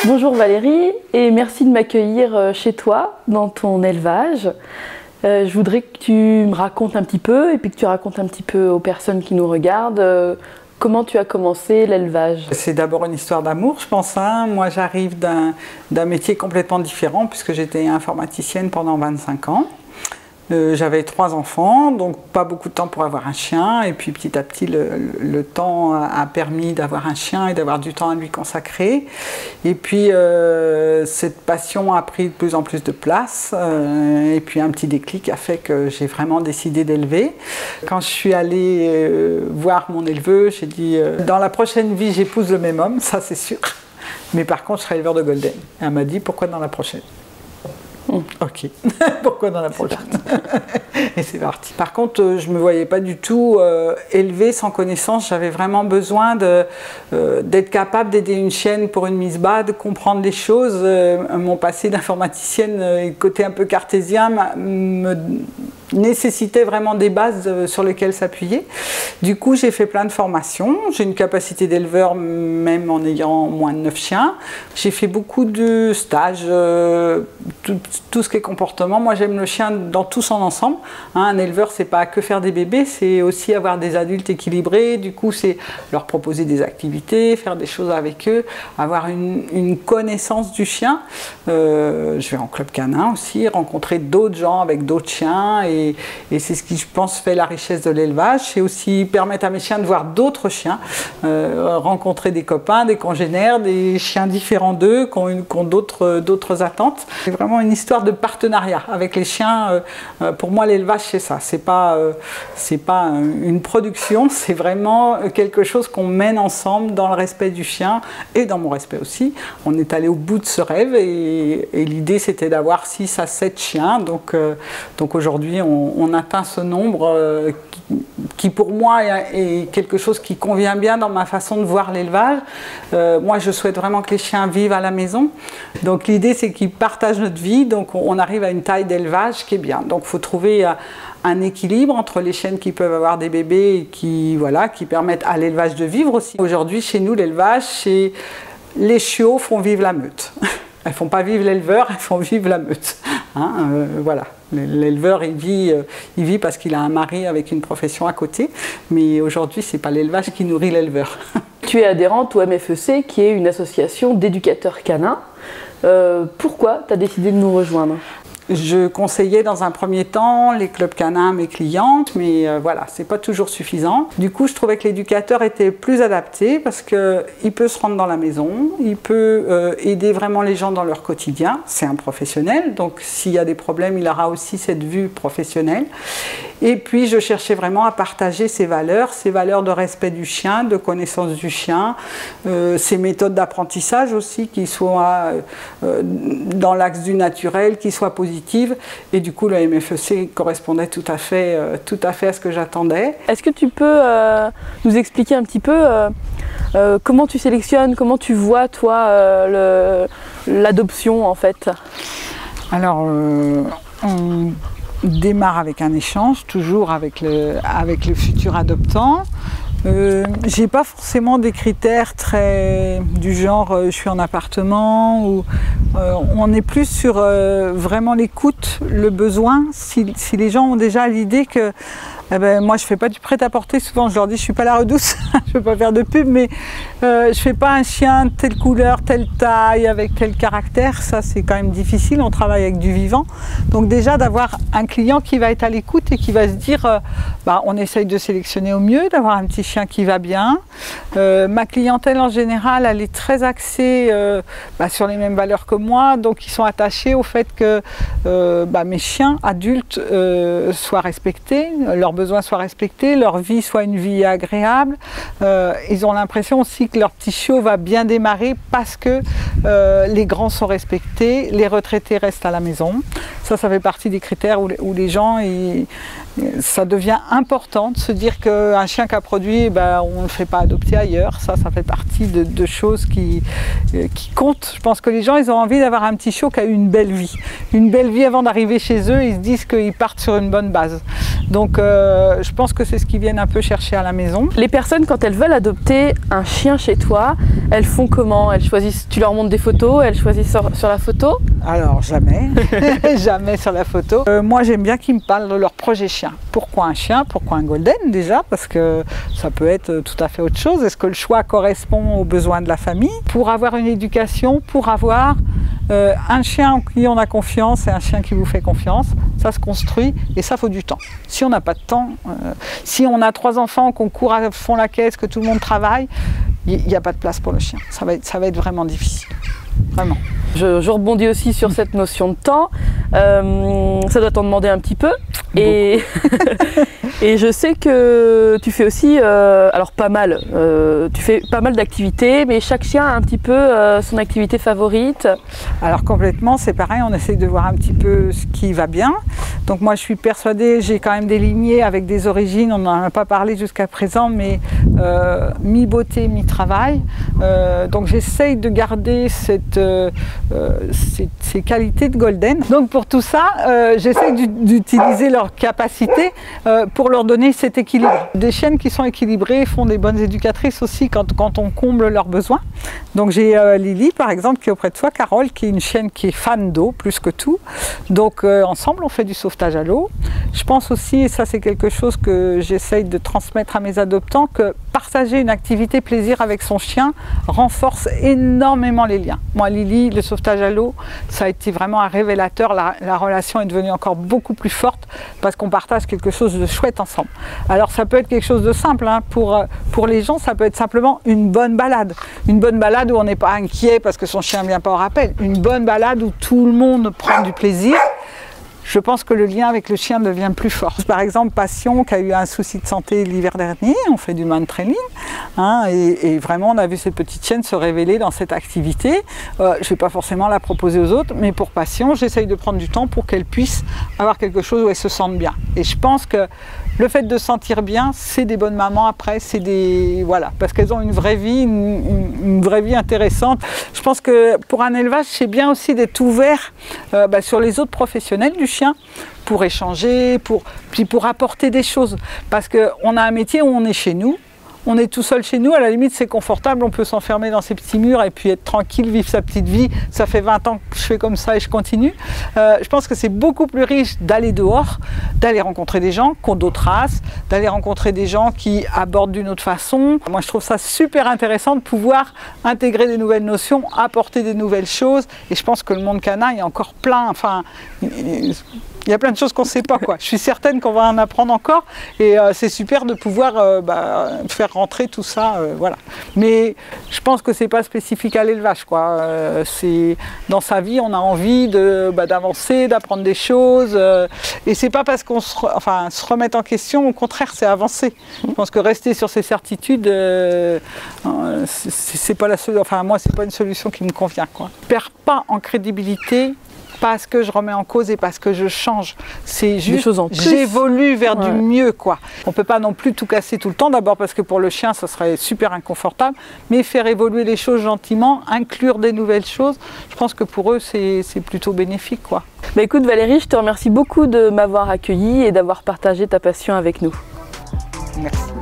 Bonjour Valérie et merci de m'accueillir chez toi dans ton élevage. Je voudrais que tu me racontes un petit peu et puis que tu racontes un petit peu aux personnes qui nous regardent comment tu as commencé l'élevage. C'est d'abord une histoire d'amour, je pense. Moi, j'arrive d'un métier complètement différent puisque j'étais informaticienne pendant 25 ans. J'avais 3 enfants, donc pas beaucoup de temps pour avoir un chien. Et puis petit à petit, le temps a permis d'avoir un chien et d'avoir du temps à lui consacrer. Et puis cette passion a pris de plus en plus de place. Et puis un petit déclic a fait que j'ai vraiment décidé d'élever. Quand je suis allée voir mon éleveuse, j'ai dit dans la prochaine vie, j'épouse le même homme, ça c'est sûr. Mais par contre, je serai éleveur de golden. Et elle m'a dit pourquoi dans la prochaine? Ok, pourquoi dans la prochaine? Et c'est parti. Par contre, je ne me voyais pas du tout élever sans connaissance. J'avais vraiment besoin d'être capable d'aider une chienne pour une mise bas, de comprendre les choses. Mon passé d'informaticienne, côté un peu cartésien, me nécessitait vraiment des bases sur lesquelles s'appuyer. Du coup, j'ai fait plein de formations. J'ai une capacité d'éleveur même en ayant moins de 9 chiens. J'ai fait beaucoup de stages, tout ce qui est comportement. Moi, j'aime le chien dans tout son ensemble. Un éleveur, c'est pas que faire des bébés, c'est aussi avoir des adultes équilibrés. Du coup, c'est leur proposer des activités, faire des choses avec eux, avoir une connaissance du chien. Je vais en club canin aussi, rencontrer d'autres gens avec d'autres chiens et c'est ce qui, je pense, fait la richesse de l'élevage. C'est aussi permettre à mes chiens de voir d'autres chiens, rencontrer des copains, des congénères, des chiens différents d'eux, qui ont d'autres attentes. C'est vraiment une histoire de partenariat avec les chiens. Pour moi, l'élevage, c'est ça. C'est pas une production, c'est vraiment quelque chose qu'on mène ensemble dans le respect du chien et dans mon respect aussi. On est allé au bout de ce rêve et l'idée, c'était d'avoir 6 à 7 chiens. Donc aujourd'hui, on atteint ce nombre qui pour moi est quelque chose qui convient bien dans ma façon de voir l'élevage. Moi, je souhaite vraiment que les chiens vivent à la maison. Donc l'idée, c'est qu'ils partagent notre vie. Donc on arrive à une taille d'élevage qui est bien. Donc il faut trouver un équilibre entre les chiennes qui peuvent avoir des bébés et qui permettent à l'élevage de vivre aussi. Aujourd'hui, chez nous, l'élevage, c'est les chiots font vivre la meute. Elles ne font pas vivre l'éleveur, elles font vivre la meute. Voilà. L'éleveur, il vit parce qu'il a un mari avec une profession à côté. Mais aujourd'hui, ce n'est pas l'élevage qui nourrit l'éleveur. Tu es adhérente au MFEC, qui est une association d'éducateurs canins. Pourquoi tu as décidé de nous rejoindre ? Je conseillais dans un premier temps les clubs canins à mes clientes, mais voilà, c'est pas toujours suffisant. Du coup, je trouvais que l'éducateur était plus adapté parce qu'il peut se rendre dans la maison, il peut aider vraiment les gens dans leur quotidien. C'est un professionnel, donc s'il y a des problèmes, il aura aussi cette vue professionnelle. Et puis, je cherchais vraiment à partager ces valeurs de respect du chien, de connaissance du chien, ces méthodes d'apprentissage aussi qui soient dans l'axe du naturel, qui soient positives. Et du coup, le MFEC correspondait tout à fait à ce que j'attendais. Est-ce que tu peux nous expliquer un petit peu comment tu sélectionnes, comment tu vois, toi, l'adoption, en fait? Alors, on démarre avec un échange, toujours avec le futur adoptant. J'ai pas forcément des critères très du genre je suis en appartement ou on est plus sur vraiment l'écoute, le besoin. Si les gens ont déjà l'idée que moi je fais pas du prêt-à-porter, souvent je leur dis je suis pas la Redouce, je veux pas faire de pub, mais je fais pas un chien de telle couleur, telle taille, avec tel caractère, ça c'est quand même difficile, on travaille avec du vivant. Donc déjà d'avoir un client qui va être à l'écoute et qui va se dire on essaye de sélectionner au mieux, d'avoir un petit chien qui va bien. Ma clientèle en général, elle est très axée sur les mêmes valeurs que moi, donc ils sont attachés au fait que mes chiens adultes soient respectés, leurs besoins soient respectés, leur vie soit une vie agréable. Ils ont l'impression aussi que leur petit chiot va bien démarrer parce que les grands sont respectés, les retraités restent à la maison. Ça fait partie des critères où les gens ça devient important de se dire qu'un chien qu'a produit, on ne le fait pas adopter ailleurs. Ça fait partie de choses qui comptent. Je pense que les gens, ils ont envie d'avoir un petit chiot qui a eu une belle vie. Une belle vie avant d'arriver chez eux, ils se disent qu'ils partent sur une bonne base. Donc je pense que c'est ce qu'ils viennent un peu chercher à la maison. Les personnes, quand elles veulent adopter un chien chez toi, elles font comment? Elles choisissent, tu leur montres des photos, elles choisissent sur la photo? Alors jamais, jamais sur la photo. Moi j'aime bien qu'ils me parlent de leur projet chien. Pourquoi un chien? Pourquoi un golden déjà? Parce que ça peut être tout à fait autre chose. Est-ce que le choix correspond aux besoins de la famille? Pour avoir une éducation, pour avoir un chien en qui on a confiance et un chien qui vous fait confiance, ça se construit et ça faut du temps. Si on n'a pas de temps, si on a 3 enfants, qu'on court à fond la caisse, que tout le monde travaille, il n'y a pas de place pour le chien. Ça va être vraiment difficile. Vraiment. Je rebondis aussi sur cette notion de temps. Ça doit t'en demander un petit peu. Et, et je sais que tu fais aussi, alors pas mal, tu fais pas mal d'activités, mais chaque chien a un petit peu son activité favorite. Alors complètement, c'est pareil, on essaye de voir un petit peu ce qui va bien. Donc moi je suis persuadée, j'ai quand même des lignées avec des origines, on n'en a pas parlé jusqu'à présent, mais mi-beauté, mi-travail. Donc j'essaye de garder ces qualités de golden. Donc pour tout ça, j'essaye d'utiliser leurs capacités pour leur donner cet équilibre. Des chiennes qui sont équilibrées font des bonnes éducatrices aussi quand on comble leurs besoins. Donc j'ai Lily par exemple qui est auprès de toi, Carole qui est une chienne qui est fan d'eau plus que tout. Donc ensemble on fait du sauvetage à l'eau. Je pense aussi, et ça c'est quelque chose que j'essaye de transmettre à mes adoptants, que partager une activité plaisir avec son chien renforce énormément les liens. Moi Lily, le sauvetage à l'eau, ça a été vraiment un révélateur. La relation est devenue encore beaucoup plus forte parce qu'on partage quelque chose de chouette ensemble. Alors ça peut être quelque chose de simple, hein. Pour les gens, ça peut être simplement une bonne balade. Une bonne balade où on n'est pas inquiet parce que son chien ne vient pas au rappel. Une bonne balade où tout le monde prend du plaisir. Je pense que le lien avec le chien devient plus fort. Par exemple, Passion, qui a eu un souci de santé l'hiver dernier, on fait du man training, hein, et vraiment on a vu cette petite chienne se révéler dans cette activité. Je ne vais pas forcément la proposer aux autres, mais pour Passion, j'essaye de prendre du temps pour qu'elle puisse avoir quelque chose où elle se sente bien. Et je pense que le fait de se sentir bien, c'est des bonnes mamans après, c'est des... Voilà, parce qu'elles ont une vraie vie, une vraie vie intéressante. Je pense que pour un élevage, c'est bien aussi d'être ouvert sur les autres professionnels du chien, pour échanger, puis pour apporter des choses. Parce qu'on a un métier où on est chez nous, on est tout seul chez nous, à la limite c'est confortable, on peut s'enfermer dans ses petits murs et puis être tranquille, vivre sa petite vie. Ça fait 20 ans que je fais comme ça et je continue. Je pense que c'est beaucoup plus riche d'aller dehors, d'aller rencontrer des gens qui ont d'autres races, d'aller rencontrer des gens qui abordent d'une autre façon. Moi je trouve ça super intéressant de pouvoir intégrer des nouvelles notions, apporter des nouvelles choses, et je pense que le monde canin est encore plein, enfin... Il y a plein de choses qu'on ne sait pas, quoi. Je suis certaine qu'on va en apprendre encore et c'est super de pouvoir faire rentrer tout ça, voilà. Mais je pense que c'est pas spécifique à l'élevage, quoi. Dans sa vie, on a envie d'avancer, d'apprendre des choses et c'est pas parce qu'on se remet en question, au contraire, c'est avancer. Je pense que rester sur ses certitudes, c'est pas la solution. Enfin, moi, c'est pas une solution qui me convient, quoi. Je perds pas en crédibilité parce que je remets en cause et parce que je change. C'est juste, j'évolue vers du mieux, quoi. On ne peut pas non plus tout casser tout le temps, d'abord parce que pour le chien, ça serait super inconfortable, mais faire évoluer les choses gentiment, inclure des nouvelles choses, je pense que pour eux, c'est plutôt bénéfique, quoi. Bah écoute Valérie, je te remercie beaucoup de m'avoir accueillie et d'avoir partagé ta passion avec nous. Merci.